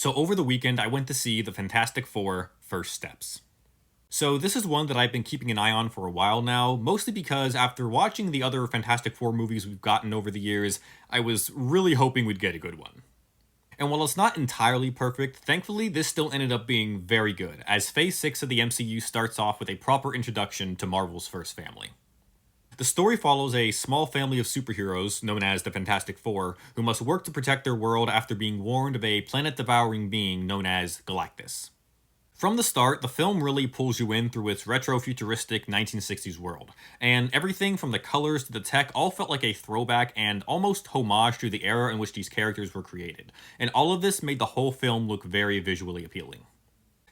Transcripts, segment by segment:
So over the weekend, I went to see The Fantastic Four: First Steps. So this is one that I've been keeping an eye on for a while now, mostly because after watching the other Fantastic Four movies we've gotten over the years, I was really hoping we'd get a good one. And while it's not entirely perfect, thankfully this still ended up being very good, as Phase 6 of the MCU starts off with a proper introduction to Marvel's first family. The story follows a small family of superheroes, known as the Fantastic Four, who must work to protect their world after being warned of a planet-devouring being known as Galactus. From the start, the film really pulls you in through its retro-futuristic 1960s world, and everything from the colors to the tech all felt like a throwback and almost homage to the era in which these characters were created, and all of this made the whole film look very visually appealing.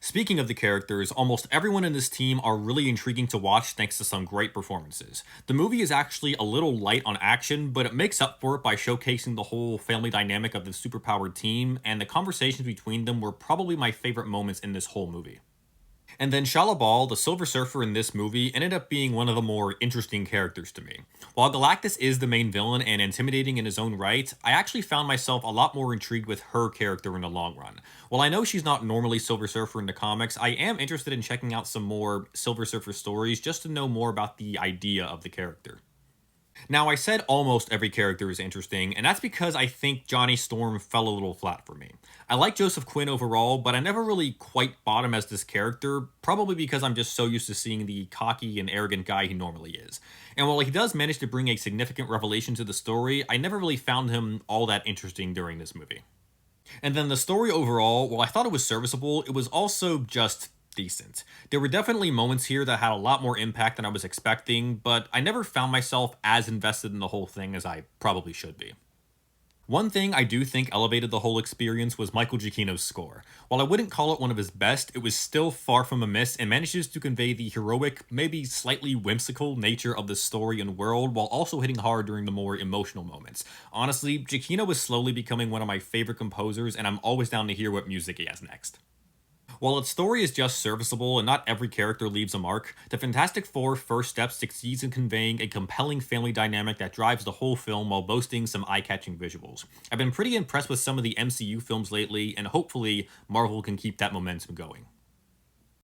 Speaking of the characters, almost everyone in this team are really intriguing to watch thanks to some great performances. The movie is actually a little light on action, but it makes up for it by showcasing the whole family dynamic of the superpowered team, and the conversations between them were probably my favorite moments in this whole movie. And then Shalla the Silver Surfer in this movie, ended up being one of the more interesting characters to me. While Galactus is the main villain and intimidating in his own right, I actually found myself a lot more intrigued with her character in the long run. While I know she's not normally Silver Surfer in the comics, I am interested in checking out some more Silver Surfer stories just to know more about the idea of the character. Now, I said almost every character is interesting, and that's because I think Johnny Storm fell a little flat for me. I like Joseph Quinn overall, but I never really quite bought him as this character, probably because I'm just so used to seeing the cocky and arrogant guy he normally is. And while he does manage to bring a significant revelation to the story, I never really found him all that interesting during this movie. And then the story overall, while I thought it was serviceable, it was also just decent. There were definitely moments here that had a lot more impact than I was expecting, but I never found myself as invested in the whole thing as I probably should be. One thing I do think elevated the whole experience was Michael Giacchino's score. While I wouldn't call it one of his best, it was still far from a miss and manages to convey the heroic, maybe slightly whimsical nature of the story and world while also hitting hard during the more emotional moments. Honestly, Giacchino is slowly becoming one of my favorite composers, and I'm always down to hear what music he has next. While its story is just serviceable and not every character leaves a mark, the Fantastic Four First Step succeeds in conveying a compelling family dynamic that drives the whole film while boasting some eye-catching visuals. I've been pretty impressed with some of the MCU films lately, and hopefully Marvel can keep that momentum going.